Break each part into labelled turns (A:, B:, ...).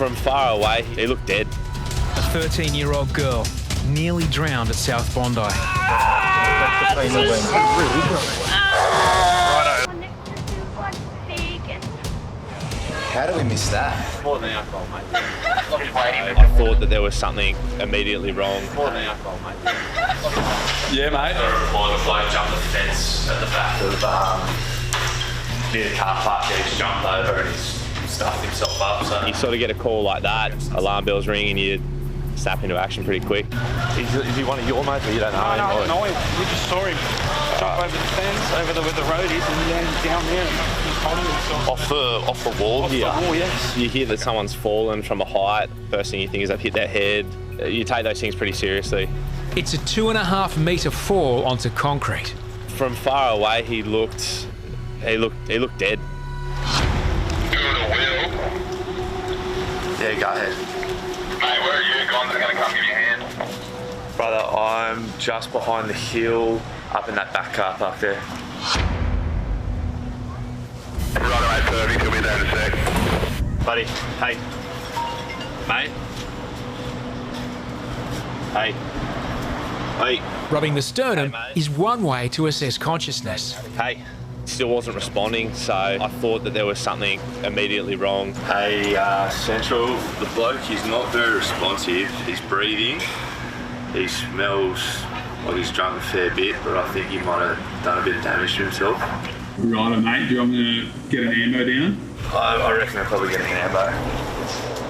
A: From far away, he looked dead.
B: A 13-year-old girl nearly drowned at South Bondi.
C: How do we miss that?
D: More than alcohol, mate.
A: I thought that there was something immediately wrong.
D: More than alcohol, mate.
A: Yeah, mate.
D: The bloke jumped the fence at the back of near the car park. He's jumped over and he's stuffed himself up. So
A: You sort of get a call like that, alarm bells ring, and you snap into action pretty quick. Is he one of your mates, but you don't know him?
E: No, we just saw him jump over the fence, over where the road is, and then down there, and he's holding himself.
A: Off the wall here.
E: Off the wall, yes.
A: You hear that someone's fallen from a height. First thing you think is they've hit their head. You take those things pretty seriously.
B: It's a 2.5 metre fall onto concrete.
A: From far away, he looked dead.
D: yeah, go ahead.
F: Mate, where are you? Gon's going to come give you a hand.
D: Brother, I'm just behind the hill, up in that back car park there.
F: Right, perfect. He'll be there in a sec.
A: Buddy, hey. Mate. Hey. Hey.
B: Rubbing the sternum
A: Hey, mate.
B: is one way to assess consciousness.
A: Hey. Still wasn't responding, so I thought that there was something immediately wrong.
D: Hey, Central, the bloke, he's not very responsive. He's breathing. He smells like he's drunk a fair bit, but I think he might have done a bit of damage to himself.
G: Righto, mate. Do you want me to get an ambo down?
D: I reckon I'll probably get an ambo.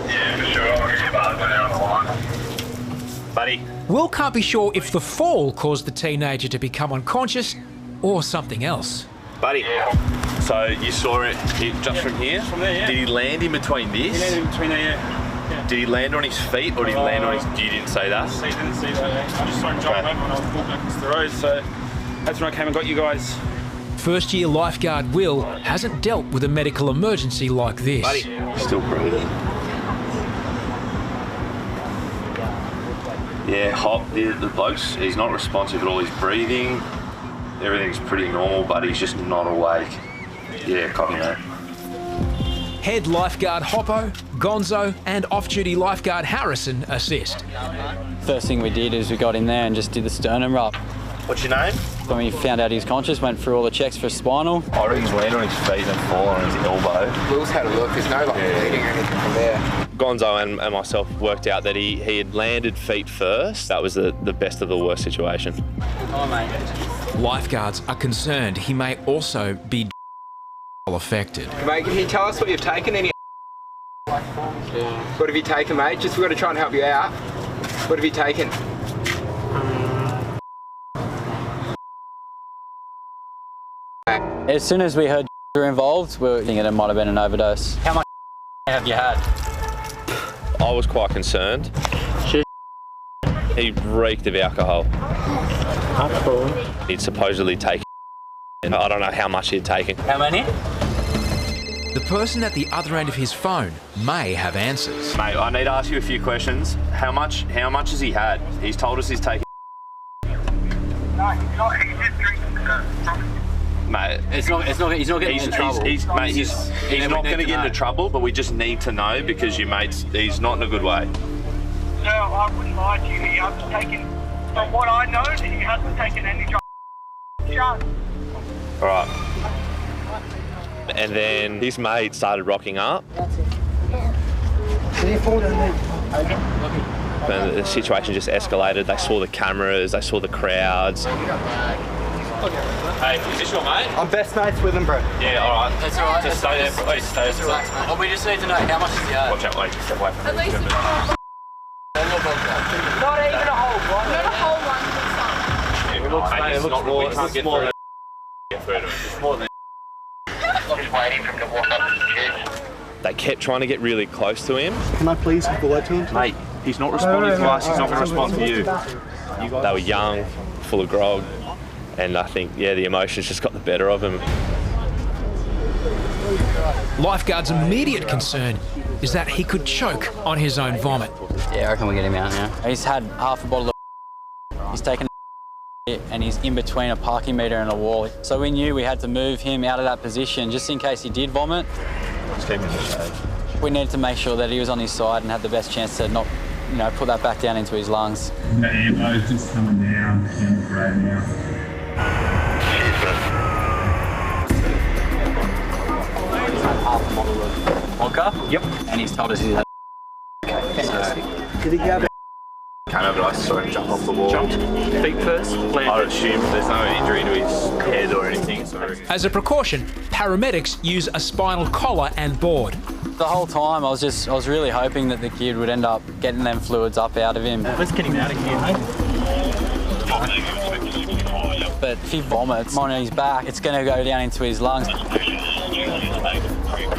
F: Yeah, for sure. I'll get your barcode out on the line.
A: Buddy.
B: Will can't be sure if the fall caused the teenager to become unconscious or something else.
A: Buddy. So you saw it just from here?
E: From there, yeah.
A: Did he land in between this?
E: He landed in between there, yeah.
A: Did he land on his feet or did he land on his... You didn't say that?
E: I didn't see that. I just saw him jump over when I was walking across the road, so that's when I came and got you guys.
B: First-year lifeguard Will hasn't dealt with a medical emergency like this.
A: Buddy.
D: Still breathing. Yeah, Hop, the bloke's, he's not responsive at all. He's breathing. Everything's pretty normal, but he's just not awake. Yeah, copy that.
B: Head lifeguard Hoppo, Gonzo and off-duty lifeguard Harrison assist.
H: First thing we did is we got in there and just did the sternum rub.
A: What's your name?
H: When we found out he was conscious, went through all the checks for spinal.
D: I reckon he's landed on his feet and fallen on his elbow.
C: Will's had a look. There's no bleeding or anything from there.
A: Gonzo and myself worked out that he had landed feet first. That was the best of the worst situation.
B: Lifeguards are concerned he may also be affected.
C: Mate, can you tell us what you've taken? What have you taken, mate? Just we've got to try and help you out. What have you taken?
H: As soon as we heard were involved, we were thinking it might have been an overdose. How much have you had?
A: I was quite concerned. He reeked of alcohol. He'd supposedly taken, and I don't know how much he'd taken.
H: How many?
B: The person at the other end of his phone may have answers.
D: Mate, I need to ask you a few questions. How much has he had? He's told us he's taken.
F: No, he's just drinking.
D: Mate,
H: He's not getting in trouble.
D: He's not going to get into trouble, but we just need to know because your mate's, he's not in a good way.
F: No, I wouldn't lie to you. He hasn't taken, from what I know, he hasn't taken any drugs. Shut.
A: All right. And then his mate started rocking up. And the situation just escalated. They saw the cameras, they saw the crowds.
D: Hey, is this your mate?
C: I'm best mates with him, bro.
D: Yeah, all right.
H: That's all right.
D: Just stay there. Please stay there.
H: Well, we just need to know how much is he had.
D: Watch out, wait. Just step away from
I: At least
D: him.
I: not even a whole one. Not a whole one.
D: Mate, it's not really. We can't get through it. Get through it. It's more than.
F: Just waiting for him to walk up to the chest.
A: They kept trying to get really close to him.
J: Can I please have the word to him?
D: Mate, he's not responding to us. He's not going to respond to you.
A: They were young, full of grog, and I think, yeah, the emotions just got the better of him.
B: Lifeguard's immediate concern is that he could choke on his own vomit.
H: Yeah, I reckon we get him out now. He's had half a bottle of he's taken and he's in between a parking meter and a wall. So we knew we had to move him out of that position just in case he did vomit.
D: Just keep him in the shade.
H: We needed to make sure that he was on his side and had the best chance to not, put that back down into his lungs.
G: The ammo's just coming down the road now.
H: Half a bottle of vodka. Yep. And he's told us he's had.
C: Fantastic. Did he go?
D: Came over to us, saw him jump off the wall.
E: Jumped feet first.
D: I'd assume there's no injury to his head or anything. So.
B: As a precaution, paramedics use a spinal collar and board.
H: The whole time I was really hoping that the kid would end up getting them fluids up out of him.
E: Let's get him out of here, mate.
H: But if he vomits on his back, it's going to go down into his lungs.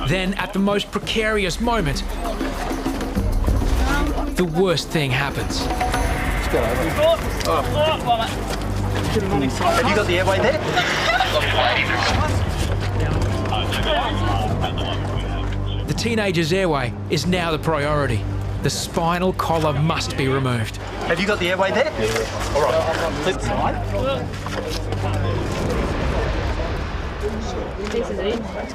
B: Then, at the most precarious moment, the worst thing happens.
E: Have you got the airway there?
B: The teenager's airway is now the priority. The spinal collar must be removed.
E: Have you got the airway there? All right. Let's slide.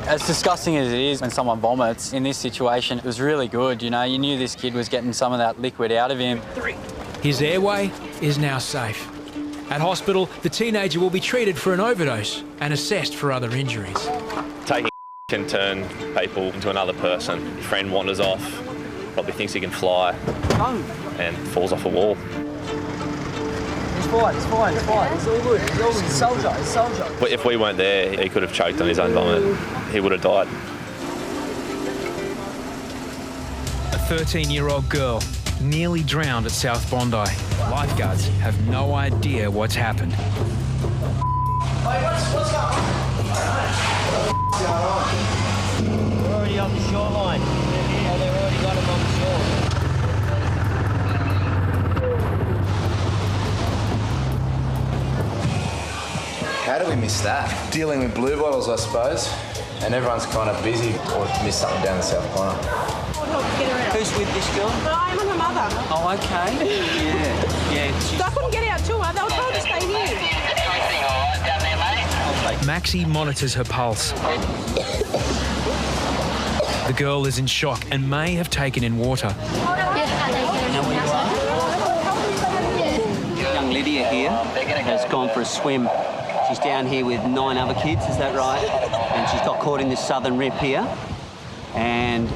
H: As disgusting as it is when someone vomits, in this situation, it was really good. You knew this kid was getting some of that liquid out of him.
B: His airway is now safe. At hospital, the teenager will be treated for an overdose and assessed for other injuries.
A: Taking can turn people into another person. Your friend wanders off, probably thinks he can fly, and falls off a wall.
C: It's fine. It's all good. It's soldier.
A: But if we weren't there, he could have choked on his own vomit. He would have died.
B: A 13-year-old girl nearly drowned at South Bondi. Lifeguards have no idea what's happened.
C: What's going on? We're already on the shoreline. Oh, they've already got him on the shore.
J: How do we miss that? Dealing with blue bottles, I suppose. And everyone's kind of busy or missed something down the south corner.
C: Who's with this girl?
I: I'm her mother.
C: Oh, okay. Yeah.
I: So I couldn't get out to her. They were told to stay here.
B: Maxi monitors her pulse. The girl is in shock and may have taken in water.
C: Young Lydia here has gone for a swim. She's down here with 9 other kids, is that right? And she's got caught in this southern rip here. And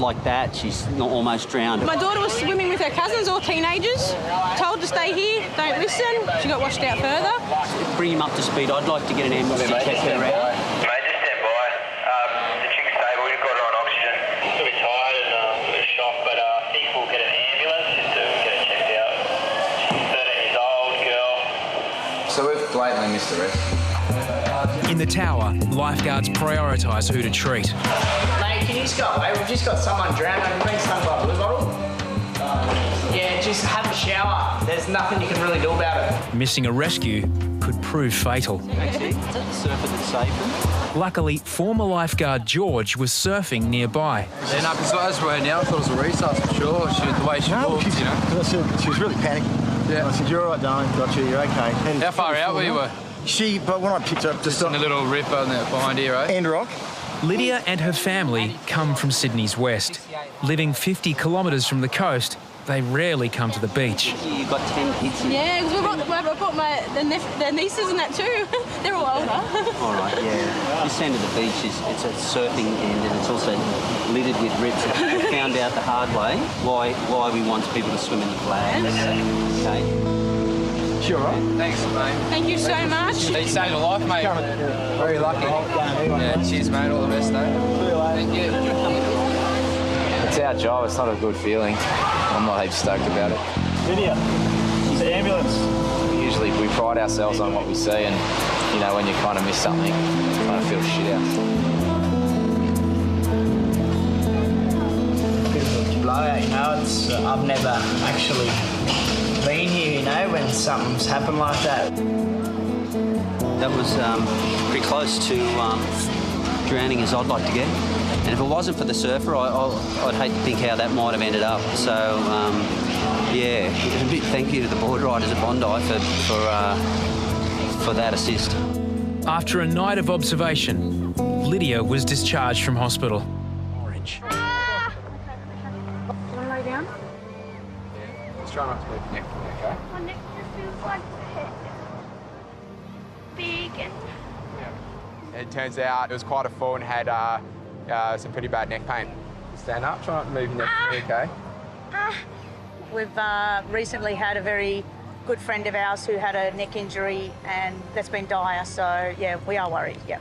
C: like that, she's almost drowned.
I: My daughter was swimming with her cousins, all teenagers. Told to stay here, don't listen. She got washed out further.
C: Bring him up to speed. I'd like to get an ambulance to check her out.
F: Mate, just stand by. The chick's stable. We've got her on oxygen. She's a bit tired and a bit of shock, but I think we'll get an ambulance just to get her checked out. She's 13 years old, girl.
J: So we've blatantly missed the rest.
B: In the tower, lifeguards prioritise who to treat.
C: Mate, can you just go away? We've just got someone drowned and being stung by a blue bottle. Yeah, just have a shower. There's nothing you can really do about it.
B: Missing a rescue could prove fatal.
C: Maxi, is that the surfer that saved them?
B: Luckily, former lifeguard George was surfing nearby.
J: Yeah, no, because as we're now, I thought it was a resus for sure. The way she walked,
K: She was really panicking.
J: Yeah.
K: I said, "You're all right, darling. Got you. You're okay." And
J: How far out were you?
K: But when I picked her up, just
J: In a little ripper behind here, right?
K: end rock.
B: Lydia and her family come from Sydney's west. Living 50 kilometres from the coast, they rarely come to the beach.
C: You've got 10 kids here.
I: Yeah, because I brought their nieces and that too. They're all older.
C: All right, yeah. This end of the beach it's a surfing end and it's also littered with rips. We found out the hard way why we want people to swim in the flags. Okay.
J: Sure, right? Thanks, mate.
I: Thank you so much.
J: You saved a life, mate. Very lucky. Yeah, cheers, mate. All the best, mate. Thank you. It's our job. It's not a good feeling. I'm not heaps stoked about it.
K: Lydia, the ambulance.
J: Usually we pride ourselves on what we see and, when you kind of miss something, you kind of feel shit out.
C: Bit of a blowout, I've never actually been here, when something's happened like that. That was pretty close to drowning as I'd like to get. And if it wasn't for the surfer, I'd hate to think how that might have ended up. So, a big thank you to the board riders at Bondi for that assist.
B: After a night of observation, Lydia was discharged from hospital. Orange.
L: want to lay down?
J: Yeah. Just try not to move your neck for me, okay?
L: My neck just feels like big and...
J: Yeah. It turns out it was quite a fall and had some pretty bad neck pain. Stand up, try not to move your neck for me, okay?
M: We've recently had a very good friend of ours who had a neck injury and that's been dire, so yeah, we are worried, yep.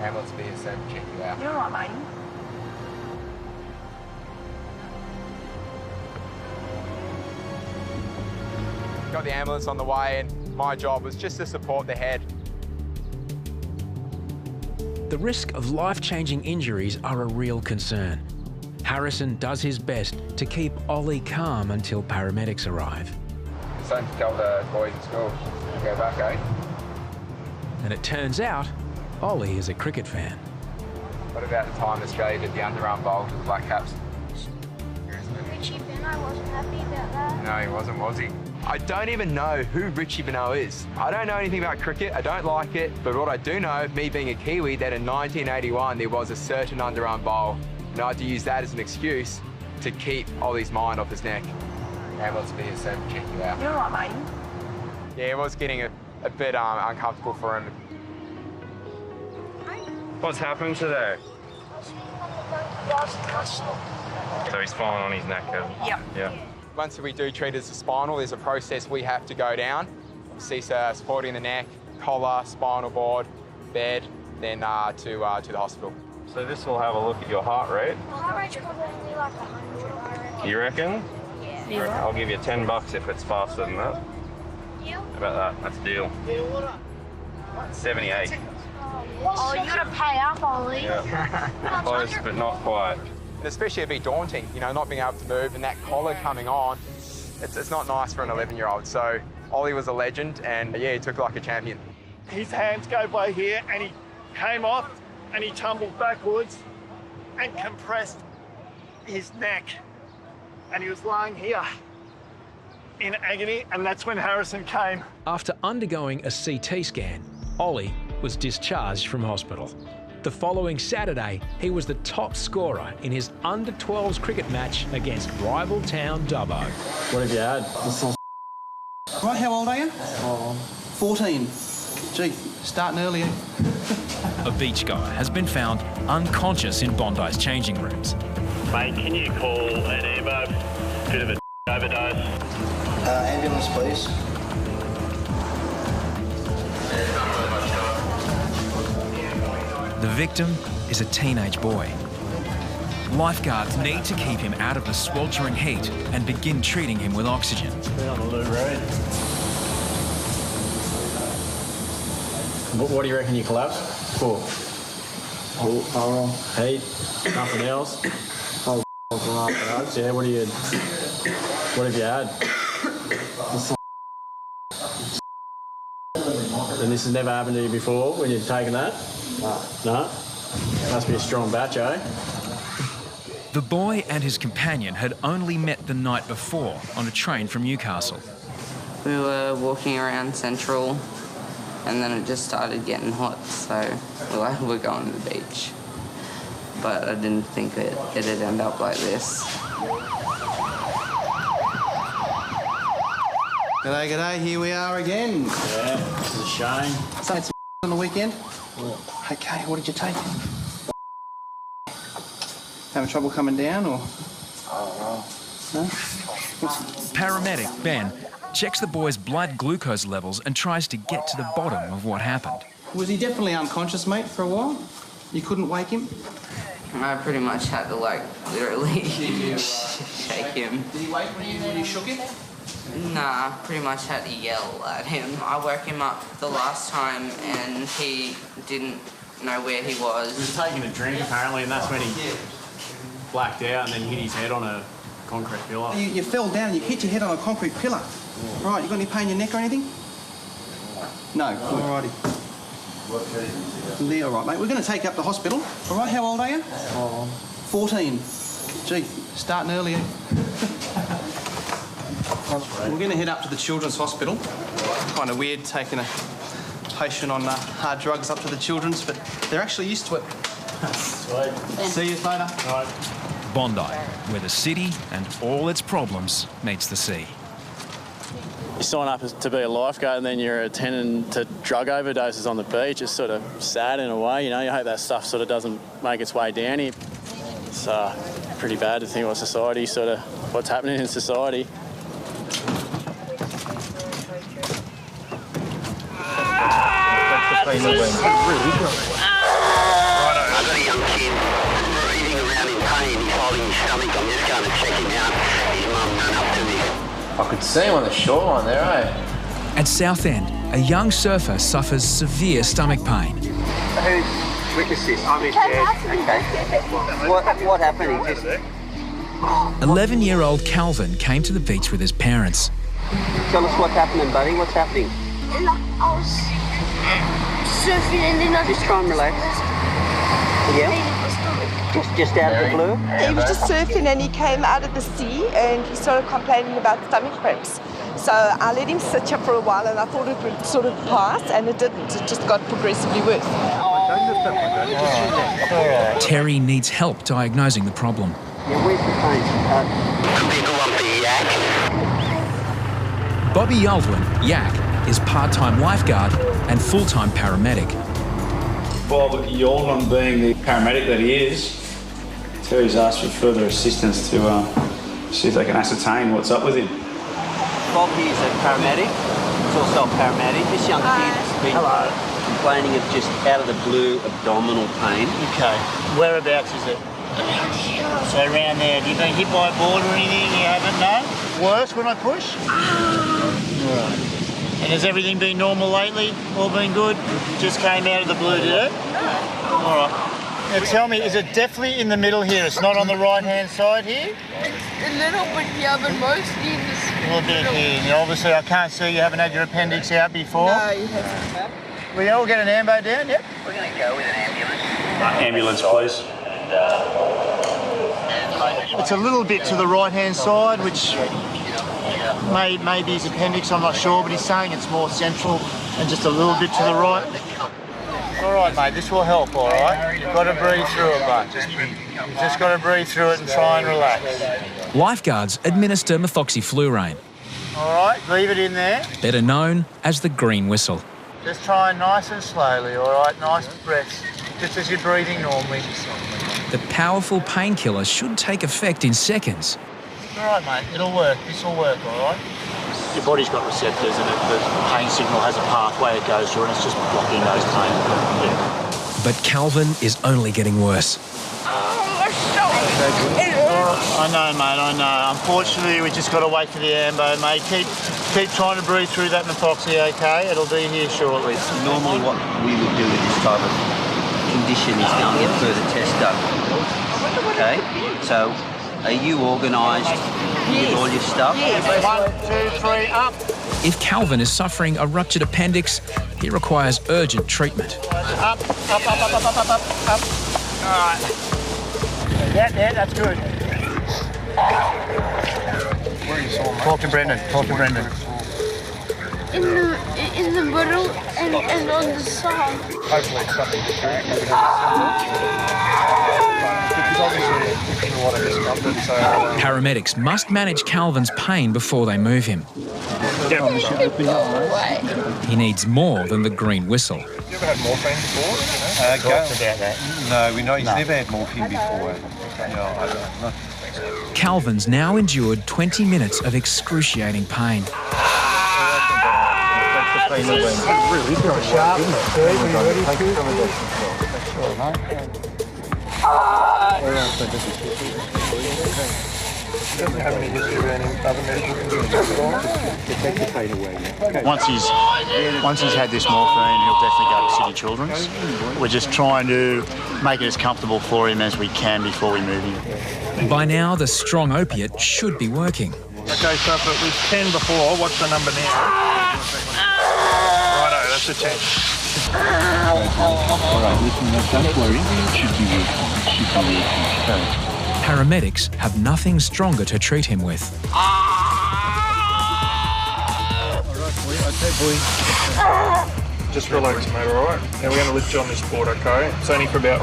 J: Ambulance be here soon, check you out.
L: You're all right, mate.
J: Got the ambulance on the way and my job was just to support the head.
B: The risk of life-changing injuries are a real concern. Harrison does his best to keep Ollie calm until paramedics arrive.
J: Starting to tell the boys at school to go back, eh?
B: And it turns out, Ollie is a cricket fan.
J: What about the time Australia did the underarm bowl to the Black Caps?
L: Richie Beno wasn't happy about that.
J: No, he wasn't, was he? I don't even know who Richie Beno is. I don't know anything about cricket, I don't like it, but what I do know, me being a Kiwi, that in 1981 there was a certain underarm bowl, and I had to use that as an excuse to keep Ollie's mind off his neck. Ambulance be here soon, check you out.
L: You're all right, mate.
J: Yeah, it was getting a bit uncomfortable for him.
N: What's happened today? So he's fallen on his neck,
M: Yep.
N: Yeah.
J: Once we do treat it as a spinal, there's a process we have to go down. See, supporting the neck, collar, spinal board, bed, then to the hospital.
N: So this will have a look at your heart rate.
L: My heart rate's probably only like 100, I reckon.
N: You reckon?
L: Yeah.
N: I'll give you $10 if it's faster than that.
L: Deal?
N: How about that? That's a deal. 78.
L: Oh, you gotta pay up, Ollie.
N: Yeah. Close, but not quite.
J: And especially it'd be daunting, you know, not being able to move and that collar coming on. It's not nice for an 11-year-old. So Ollie was a legend and yeah, he took it like a champion.
K: His hands go by here and he came off and he tumbled backwards and compressed his neck. And he was lying here in agony, and that's when Harrison came.
B: After undergoing a CT scan, Ollie was discharged from hospital. The following Saturday, he was the top scorer in his under-12s cricket match against rival town Dubbo.
O: What have you had?
K: Right, how old are you? 14. Gee, starting earlier.
B: A beach guy has been found unconscious in Bondi's changing rooms.
F: Mate, can you call an ambo? Bit of a overdose.
K: Ambulance, please.
B: The victim is a teenage boy. Lifeguards need to keep him out of the sweltering heat and begin treating him with oxygen.
O: What do you reckon you collapsed for? Heat, nothing else. Yeah, what have you had? And this has never happened to you before when you've taken that? No? Must be a strong batch, eh?
B: The boy and his companion had only met the night before on a train from Newcastle.
P: We were walking around Central and then it just started getting hot, so we're going to the beach. But I didn't think it'd end up like this.
K: G'day, g'day, here we are again.
O: Yeah, this is a shame.
K: So it's on the weekend? Okay, what did you take? Having trouble coming down, or? No?
B: Paramedic Ben checks the boy's blood glucose levels and tries to get to the bottom of what happened.
K: Was he definitely unconscious, mate, for a while? You couldn't wake him?
P: I pretty much had to, literally shake him.
K: Did he wake when you shook him?
P: Nah, pretty much had to yell at him. I woke him up the last time and he didn't know where he was.
O: He was taking a drink apparently, and that's when he blacked out and then hit his head on a concrete pillar.
K: You fell down and you hit your head on a concrete pillar. Yeah. Right, you got any pain in your neck or anything? No, alrighty. All right, mate. We're going to take you up to hospital. All right, how old are you? 14. Gee, starting earlier. We're going to head up to the Children's Hospital. It's kind of weird taking a patient on hard drugs up to the Children's, but they're actually used to it.
O: Sweet.
K: See you later.
O: All right.
Q: Bondi, where the city and all its problems meets the sea.
O: You sign up to be a lifeguard and then you're attending to drug overdoses on the beach. It's sort of sad in a way, you know. You hope that stuff sort of doesn't make its way down here. It's pretty bad to think what's happening in society.
F: I've got a young kid breathing around in pain. He's holding his stomach. I'm just going to check him out. His mum ran up to me.
R: I could see him on the shoreline there, eh?
B: At Southend, a young surfer suffers severe stomach pain.
F: Who's witnessed this? I'm his dad. Okay. What happened? He just...
B: 11-year-old Calvin came to the beach with his parents.
F: Tell us what's happening, buddy. What's happening?
L: I was surfing and then I
F: just try and relax. Yeah? Just out of the blue?
S: He was just surfing and he came out of the sea and he started complaining about stomach cramps. So I let him sit here for a while and I thought it would sort of pass, and it didn't. It just got progressively worse.
B: Terry needs help diagnosing the problem.
F: Yeah, where's the pain?
B: Bobby Yaldwin, Yak, is part-time lifeguard and full-time paramedic.
T: Bob Yaldwin, being the paramedic that he is, Terry's asked for further assistance to see if they can ascertain what's up with him.
C: Bob here is a paramedic. He's also a paramedic. This young kid's been complaining of just out of the blue abdominal pain.
K: Okay. Whereabouts is it? So around there. Have you been hit by a board or anything? You haven't, no? Worse when I push? Right. And has everything been normal lately? All been good? Just came out of the blue, did it? All right. Now tell me, is it definitely in the middle here? It's not on the right-hand side here?
L: a little bit here, but mostly in this.
K: A little bit here. Now, obviously, I can't see you haven't had your appendix out before.
L: No, you haven't.
K: Will you all get an ambo down? Yep.
F: We're going to go with an ambulance.
T: Ambulance, please.
K: It's a little bit to the right-hand side, which may be his appendix, I'm not sure, but he's saying it's more central and just a little bit to the right. All right, mate, this will help, all right? You've got to breathe through it, mate. You've just got to breathe through it and try and relax.
B: Lifeguards administer methoxyflurane,
K: All right, leave it in there.
B: better known as the green whistle.
K: Just try and nice and slowly, all right? Nice breaths, just as you're breathing normally.
B: The powerful painkiller should take effect in seconds.
K: All right, mate, it'll work. This will work, all right? Your body's got receptors and the pain signal has a pathway it goes through and it's just blocking those pain. Yeah.
B: But Calvin is only getting worse.
K: I know, mate, I know. Unfortunately, we just got to wait for the ambo, mate. Keep trying to breathe through that methoxy, okay? It'll be here shortly.
C: Normally what we would do with this type of condition is go and get further tests done. Okay? So, are you organised with all your stuff?
K: Yes. 1, 2, 3, up.
B: If Calvin is suffering a ruptured appendix, he requires urgent treatment.
K: Up. All right. Yeah, that's good. Talk to Brendan.
L: In the middle and on the side.
K: Hopefully it's something
B: Paramedics must manage Calvin's pain before they move him. He needs more than the green whistle.
K: You ever had morphine before?
U: About that. No, he's never had morphine before. No.
B: Calvin's now endured 20 minutes of excruciating pain.
K: Doesn't have any history of any other medical conditions. Once he's had this morphine, he'll definitely go to City Children's. We're just trying to make it as comfortable for him as we can before we move him.
B: By now, the strong opiate should be working.
K: Okay, so if it was 10 before, what's the number now? Righto, that's a 10.
U: All right, listen, don't worry. It should be working.
B: Paramedics have nothing stronger to treat him with.
K: Just relax, mate, all right? Now we're going to lift you on this board, okay? It's only for about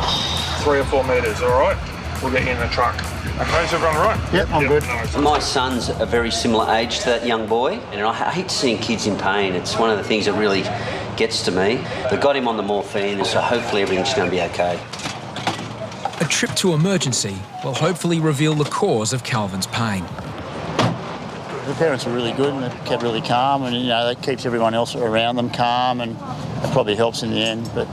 K: 3 or 4 metres, all right? We'll get you in the truck.
G: Okay, so everyone right?
V: Yep, I'm good.
W: My son's a very similar age to that young boy, and I hate seeing kids in pain. It's one of the things that really gets to me. They got him on the morphine, so hopefully everything's going to be okay.
B: A trip to emergency will hopefully reveal the cause of Calvin's pain.
V: The parents were really good and they kept really calm, and that keeps everyone else around them calm, and it probably helps in the end. But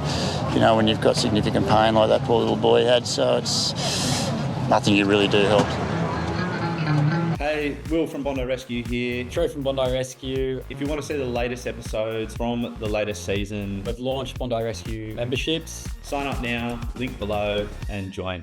V: when you've got significant pain like that poor little boy had, so it's nothing you really do helps.
X: Hey, Will from Bondi Rescue here.
Y: True from Bondi Rescue.
X: If you want to see the latest episodes from the latest season,
Y: we've launched Bondi Rescue memberships.
X: Sign up now, link below, and join.